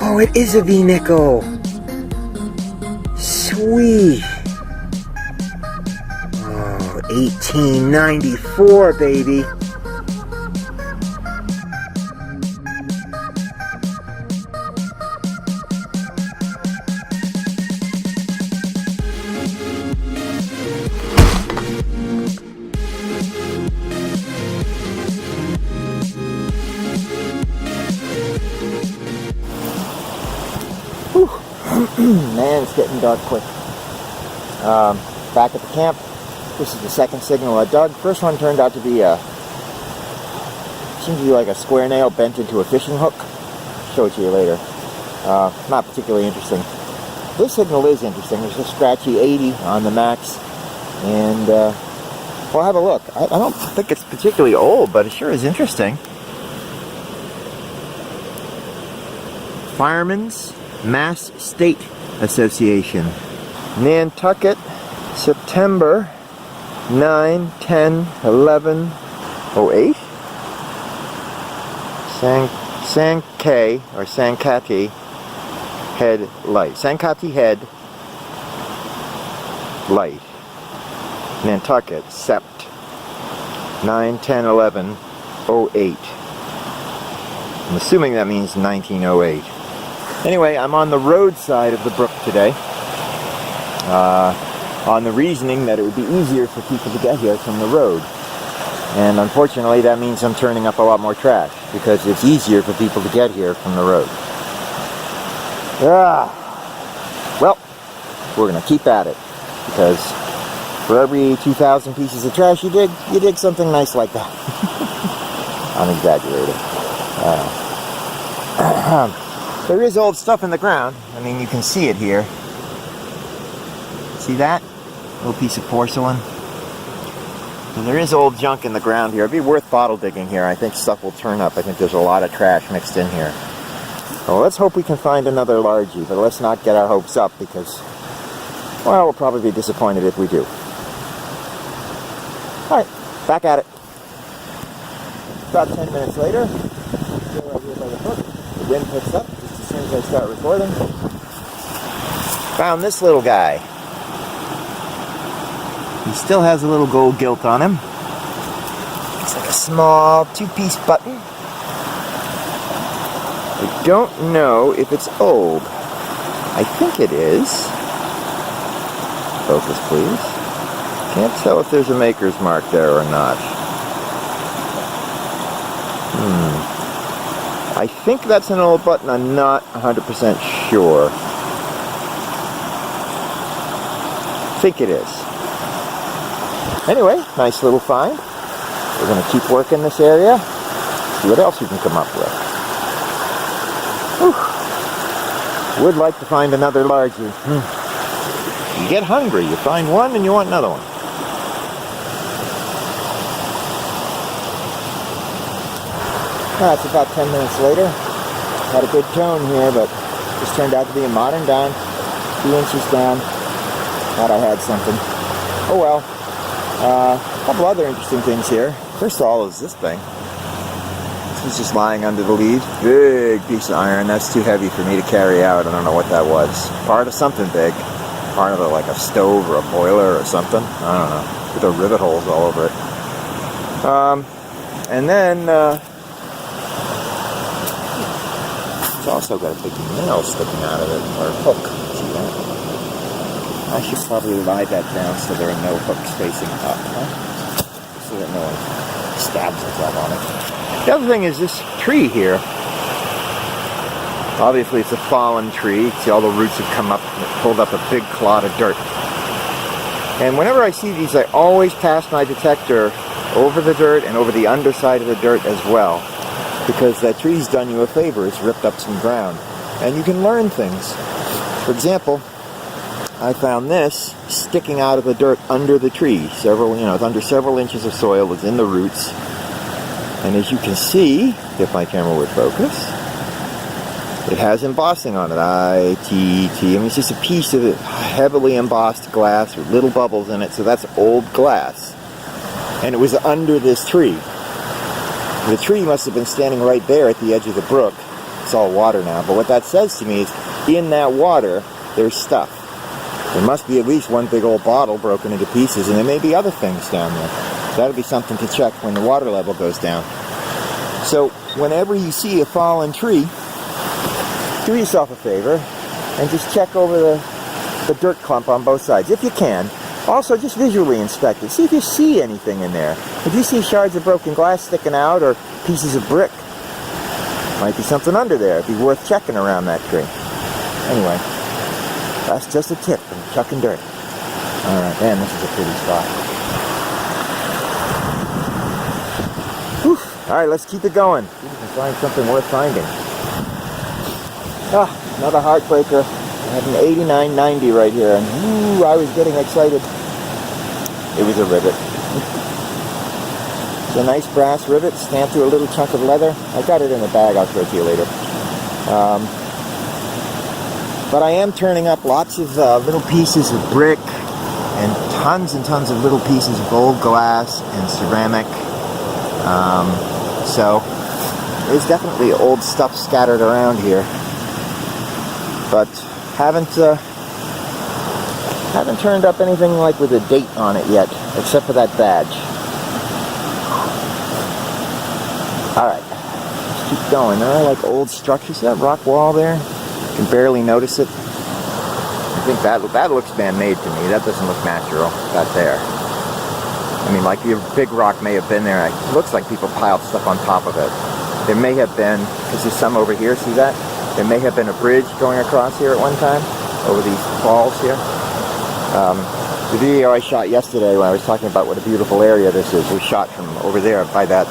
Oh, it is a V-nickel. Sweet. Oh, 1894, baby. Man, it's getting dark quick. Back at the camp, this is the second signal I dug. First one turned out to be seems to be like a square nail bent into a fishing hook. I'll show it to you later. Not particularly interesting. This signal is interesting. There's a scratchy 80 on the max, and we'll have a look. I don't think it's particularly old, but it sure is interesting. Fireman's Mass State Association, Nantucket, September 9, 10, 11, 08. Sankaty or Sankaty head light. Sankaty head light. Nantucket, Sept 9, 10, 11, 08. I'm assuming that means 1908. Anyway, I'm on the road side of the brook today, on the reasoning that it would be easier for people to get here from the road. And unfortunately, that means I'm turning up a lot more trash, because it's easier for people to get here from the road. Well, we're going to keep at it, because for every 2,000 pieces of trash you dig something nice like that. I'm exaggerating. There is old stuff in the ground. I mean, you can see it here. See that? Little piece of porcelain. And there is old junk in the ground here. It'd be worth bottle digging here. I think stuff will turn up. I think there's a lot of trash mixed in here. Well, let's hope we can find another largie, but let's not get our hopes up, because, well, we'll probably be disappointed if we do. Alright, back at it. About 10 minutes later, here right here by the brook, the wind picks up just as soon as I start recording. Found this little guy. He still has a little gold gilt on him. It's like a small two-piece button. I don't know if it's old. I think it is. Focus, please. Can't tell if there's a maker's mark there or not. I think that's an old button. I'm not 100% sure. I think it is. Anyway, nice little find. We're going to keep working this area. See what else we can come up with. Whew. Would like to find another largie. You get hungry. You find one and you want another one. It's about 10 minutes later. Had a good tone here, but this turned out to be a modern dime. 2 inches down. Thought I had something. Oh well. A couple other interesting things here. First of all is this thing. This is just lying under the leaves. Big piece of iron. That's too heavy for me to carry out. I don't know what that was. Part of something big. Part of it, like a stove or a boiler or something. I don't know. With the rivet holes all over it. And then it's also got a big nail sticking out of it, or a hook. See that? I should probably lie that down so there are no hooks facing up, huh? So that no one stabs himself on it. The other thing is this tree here. Obviously it's a fallen tree. See, all the roots have come up and it pulled up a big clod of dirt. And whenever I see these, I always pass my detector over the dirt and over the underside of the dirt as well, because that tree's done you a favor. It's ripped up some ground. And you can learn things. For example, I found this sticking out of the dirt under the tree. It's under several inches of soil. It's in the roots. And as you can see, if my camera would focus, it has embossing on it. I-T-T. I mean, it's just a piece of it, heavily embossed glass with little bubbles in it. So that's old glass. And it was under this tree. The tree must have been standing right there at the edge of the brook. It's all water now. But what that says to me is, in that water, there's stuff. There must be at least one big old bottle broken into pieces, and there may be other things down there. That'll be something to check when the water level goes down. So, whenever you see a fallen tree, do yourself a favor and just check over the dirt clump on both sides, if you can. Also, just visually inspect it. See if you see anything in there. If you see shards of broken glass sticking out or pieces of brick, might be something under there. It'd be worth checking around that tree. Anyway, that's just a tip from chucking dirt. Alright, man, this is a pretty spot. Whew. Alright, let's keep it going. See if we can find something worth finding. Another heartbreaker. I have an 8990 right here, and I was getting excited. It was a rivet. It's a nice brass rivet stamped through a little chunk of leather. I got it in a bag. I'll show it to you later. But I am turning up lots of little pieces of brick and tons of little pieces of old glass and ceramic. So there's definitely old stuff scattered around here. But haven't turned up anything like with a date on it yet, except for that badge. Alright, let's keep going. There are like old structures. See that rock wall there? You can barely notice it. I think that looks man-made to me. That doesn't look natural. That there. I mean, like the big rock may have been there. It looks like people piled stuff on top of it. There may have been, because there's some over here, see that? There may have been a bridge going across here at one time, over these falls here. The video I shot yesterday when I was talking about what a beautiful area this is, was shot from over there by that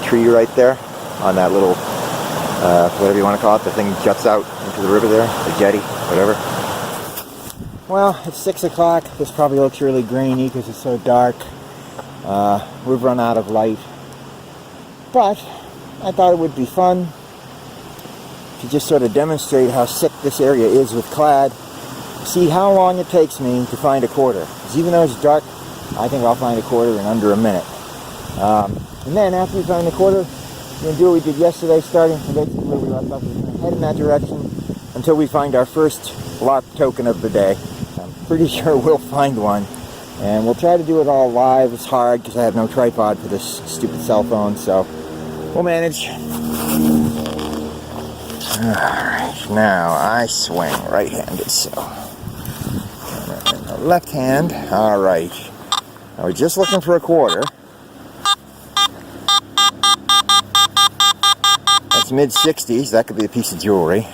tree right there, on that little, whatever you want to call it, the thing juts out into the river there, the jetty, whatever. Well, it's 6 o'clock. This probably looks really grainy because it's so dark. We've run out of light. But I thought it would be fun to just sort of demonstrate how sick this area is with clad. See how long it takes me to find a quarter. Because even though it's dark, I think I'll find a quarter in under a minute. And then after we find a quarter, we're going to do what we did yesterday, starting from basically where we left off. We're going to head in that direction until we find our first LARP token of the day. I'm pretty sure we'll find one. And we'll try to do it all live. It's hard because I have no tripod for this stupid cell phone, so we'll manage. Alright, now I swing right-handed, so in the left hand. Alright, now we're just looking for a quarter. That's mid-60s, that could be a piece of jewelry.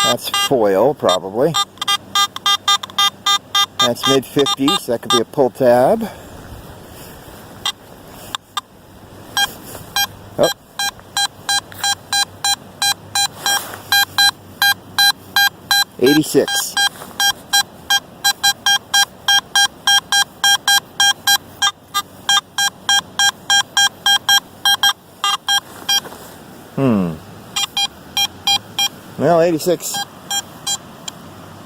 That's foil, probably. That's mid-50s, that could be a pull tab. Oh. $86. Well, 86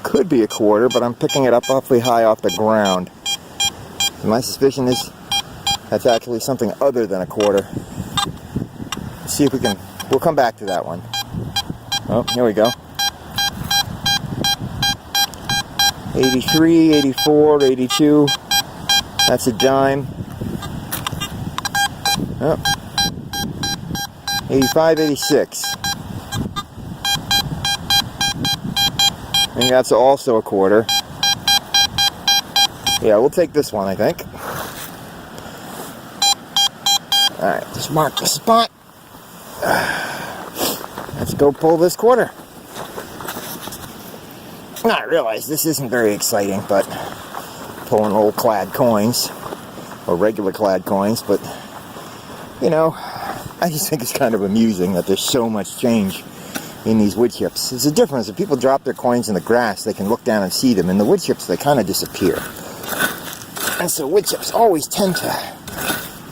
could be a quarter, but I'm picking it up awfully high off the ground. And my suspicion is that's actually something other than a quarter. Let's see if we can, we'll come back to that one. Oh, here we go. 83, 84, 82. That's a dime. Oh. 85, 86. I think that's also a quarter. Yeah, we'll take this one, I think. Alright, just mark the spot. Let's go pull this quarter. Now I realize this isn't very exciting, but pulling old clad coins, or regular clad coins, but, you know, I just think it's kind of amusing that there's so much change in these wood chips. There's a difference. If people drop their coins in the grass, they can look down and see them. In the wood chips, they kind of disappear. And so wood chips always tend to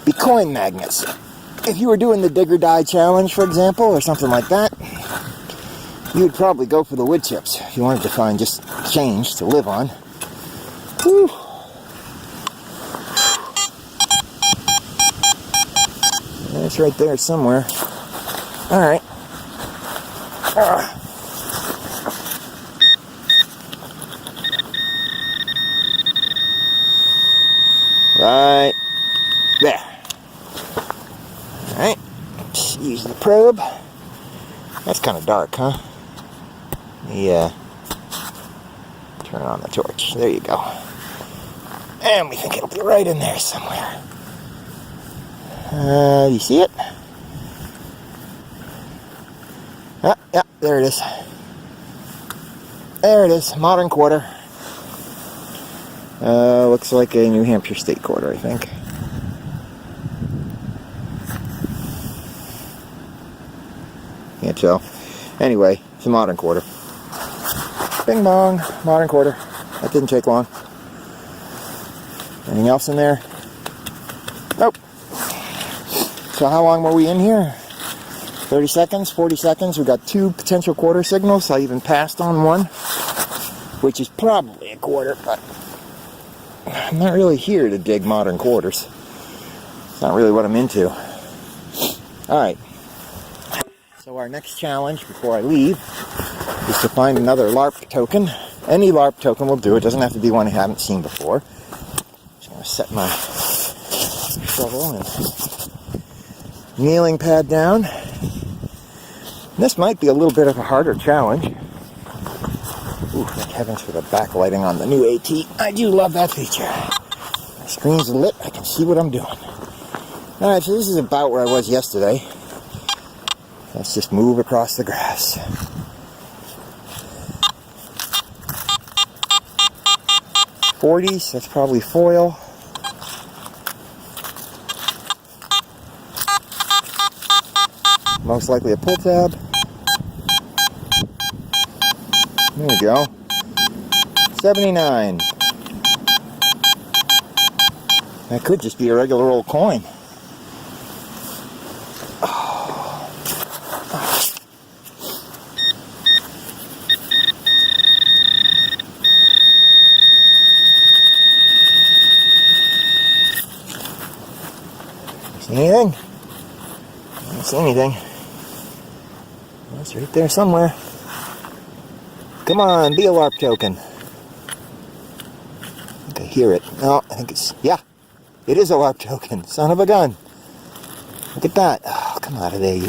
be coin magnets. If you were doing the Dig or Die challenge, for example, or something like that, you would probably go for the wood chips if you wanted to find just change to live on. Whew. It's right there somewhere. Alright. Right there. Alright. Just use the probe. That's kind of dark, huh? Yeah. Turn on the torch. There you go. And we think it'll be right in there somewhere. You see it? Yeah, there it is. There it is, modern quarter. Looks like a New Hampshire state quarter, I think. Can't tell. Anyway, it's a modern quarter. Bing bong, modern quarter. That didn't take long. Anything else in there? Nope. So how long were we in here? 30 seconds, 40 seconds. We got 2 potential quarter signals. I even passed on one, which is probably a quarter, but I'm not really here to dig modern quarters. It's not really what I'm into. Alright. So our next challenge before I leave is to find another LARP token. Any LARP token will do. It doesn't have to be one I haven't seen before. Just going to set my shovel and kneeling pad down. This might be a little bit of a harder challenge. Ooh, thank heavens for the backlighting on the new AT. I do love that feature. My screen's lit. I can see what I'm doing. Alright, so this is about where I was yesterday. Let's just move across the grass. .40s, that's probably foil. Most likely a pull tab. There we go. 79. That could just be a regular old coin. See anything? I don't see anything. It's right there somewhere. Come on, be a LARP token. I think I hear it. No, I think it's... Yeah, it is a LARP token. Son of a gun. Look at that. Oh, come out of there.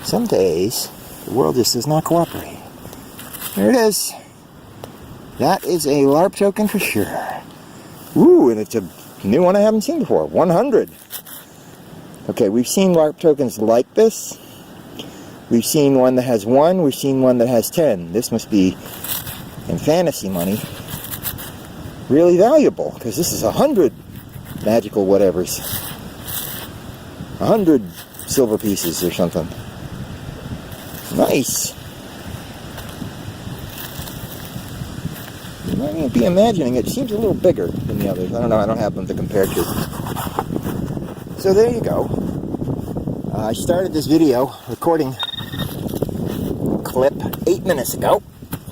Some days, the world just does not cooperate. There it is. That is a LARP token for sure. Ooh, and it's a new one I haven't seen before. 100. Okay, we've seen LARP tokens like this. We've seen one that has 1. We've seen one that has 10. This must be, in fantasy money, really valuable, because this is 100 magical whatevers. 100 silver pieces or something. Nice. You might be imagining it. Seems a little bigger than the others. I don't know. I don't have them to compare to. So there you go. I started this video recording clip 8 minutes ago.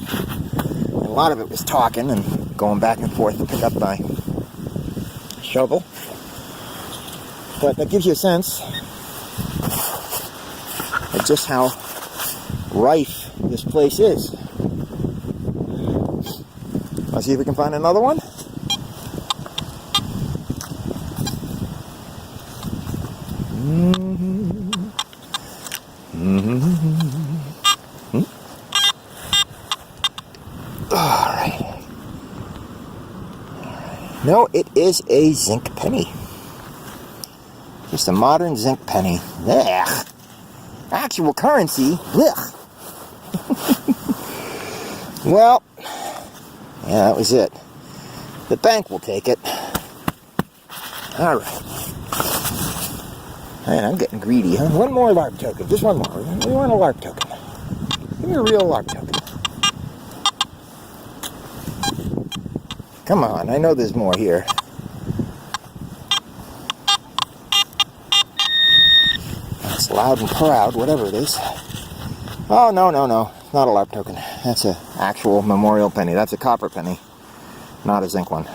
And a lot of it was talking and going back and forth to pick up my shovel. But that gives you a sense of just how rife this place is. Let's see if we can find another one. Alright. No, it is a zinc penny. Just a modern zinc penny. Ugh. Actual currency. Ugh. Well, yeah, that was it. The bank will take it. Alright. Man, I'm getting greedy, huh? One more LARP token. Just one more. We want a LARP token. Give me a real LARP token. Come on, I know there's more here. That's loud and proud, whatever it is. Oh, no. Not a LARP token. That's an actual memorial penny. That's a copper penny, not a zinc one.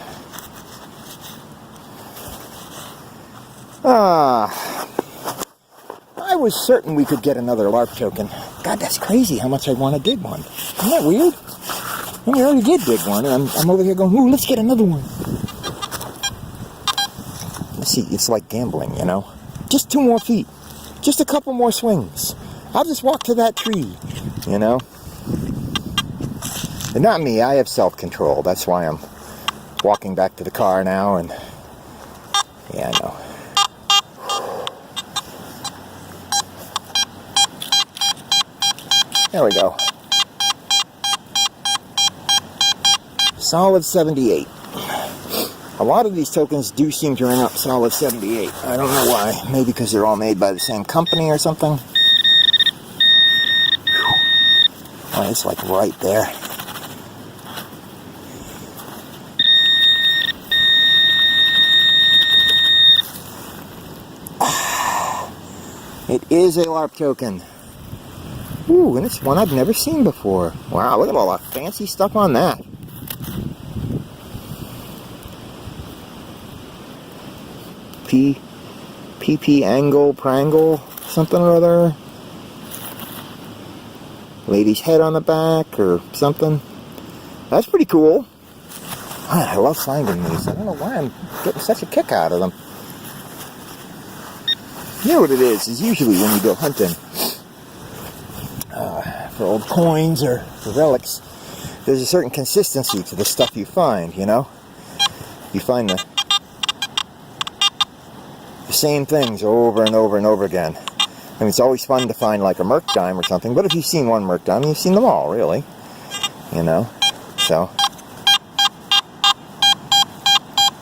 I was certain we could get another LARP token. God, that's crazy how much I want to dig one. Isn't that weird? And we already did dig one, and I'm over here going, ooh, let's get another one. Let's see, it's like gambling, you know? Just 2 more feet. Just a couple more swings. I'll just walk to that tree, you know? And not me, I have self-control. That's why I'm walking back to the car now, and yeah, I know. There we go. Solid 78. A lot of these tokens do seem to ring up solid 78. I don't know why. Maybe because they're all made by the same company or something. Oh, it's like right there. It is a LARP token. Ooh, and it's one I've never seen before. Wow, look at all that fancy stuff on that. PP angle, prangle, something or other. Lady's head on the back or something. That's pretty cool. Man, I love finding these. I don't know why I'm getting such a kick out of them. You know what it is usually when you go hunting for old coins or for relics, there's a certain consistency to the stuff you find, you know? You find the same things over and over and over again. I mean, it's always fun to find like a merc dime or something, but if you've seen one merc dime, you've seen them all, really. You know? So.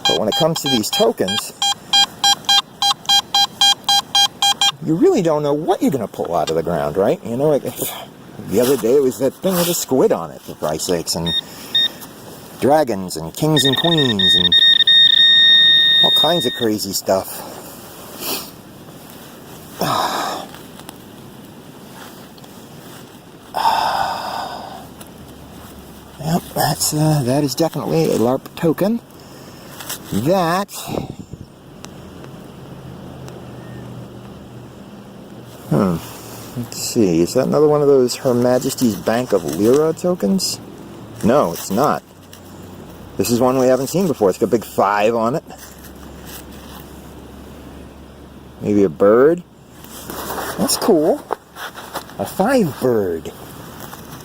But when it comes to these tokens, you really don't know what you're going to pull out of the ground, right? You know, like, the other day it was that thing with a squid on it, for Christ's sakes, and dragons and kings and queens and all kinds of crazy stuff. Yep, that is definitely a LARP token. That let's see, is that another one of those Her Majesty's Bank of Lira tokens? No, it's not. This is one we haven't seen before. It's got a big 5 on it. Maybe a bird. That's cool. A 5 bird.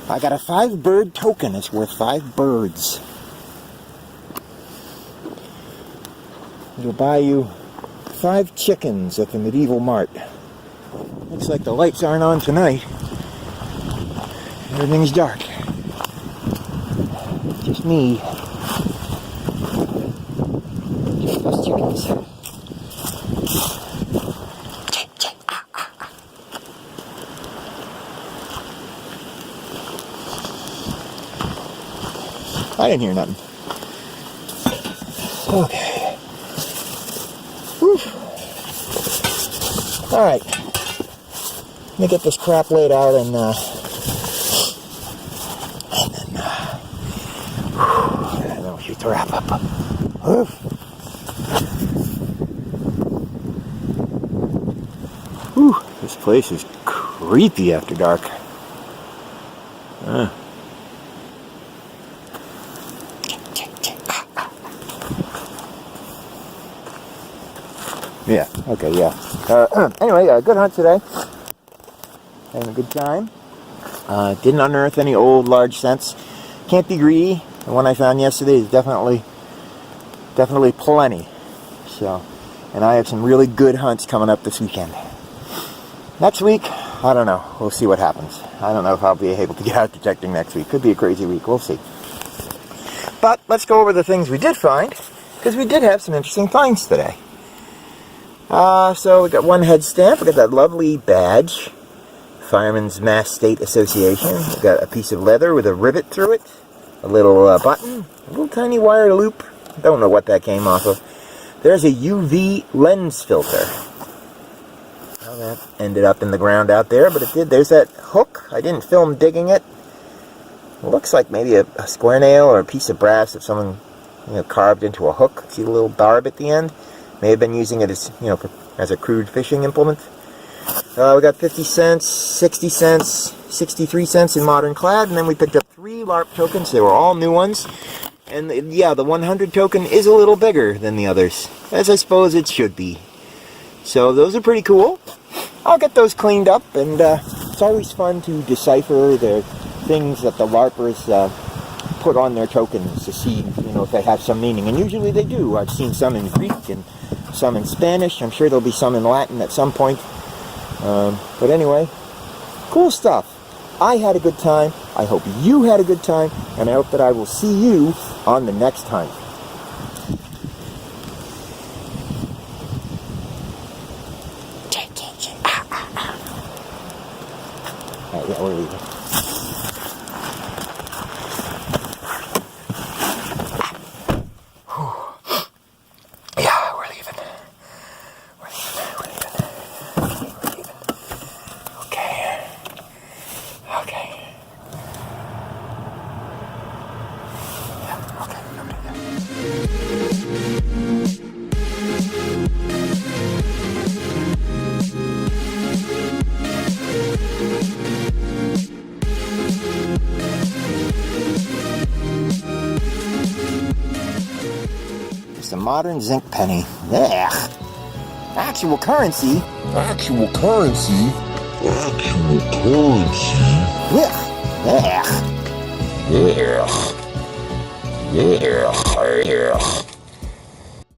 I got a 5 bird token. It's worth 5 birds. It'll buy you 5 chickens at the medieval mart. Looks like the lights aren't on tonight. Everything's dark. Just me. Just those chickens. I didn't hear nothing. Okay. Whew. Alright. Let me get this crap laid out and then we should wrap up. Whew. Whew. This place is creepy after dark. Yeah, okay, yeah. Anyway, good hunt today. Having a good time. Didn't unearth any old large scents. Can't be greedy. The one I found yesterday is definitely plenty. So, and I have some really good hunts coming up this weekend. Next week, I don't know. We'll see what happens. I don't know if I'll be able to get out detecting next week. Could be a crazy week. We'll see. But let's go over the things we did find, because we did have some interesting finds today. So we got one head stamp. We got that lovely badge, Fireman's Mass State Association. We got a piece of leather with a rivet through it, a little button, a little tiny wire loop. Don't know what that came off of. There's a UV lens filter. Well, that ended up in the ground out there, but it did. There's that hook. I didn't film digging it. It looks like maybe a square nail or a piece of brass that someone, carved into a hook. See the little barb at the end? May have been using it as, as a crude fishing implement. We got 50 cents, 60 cents, 63 cents in Modern Clad, and then we picked up 3 LARP tokens. They were all new ones. And yeah, the 100 token is a little bigger than the others, as I suppose it should be. So those are pretty cool. I'll get those cleaned up, and it's always fun to decipher the things that the LARPers put on their tokens to see, if they have some meaning. And usually they do. I've seen some in Greek and some in Spanish. I'm sure there'll be some in Latin at some point. But anyway, cool stuff. I had a good time. I hope you had a good time. And I hope that I will see you on the next time. Alright, yeah, we're leaving. Yeah, we're leaving. We're leaving. Okay. Yeah, okay. Just a modern zinc penny. Ugh. Actual currency. Actual currency. Actual currency. Ugh. Ugh. Yeah. Yeah. Yeah.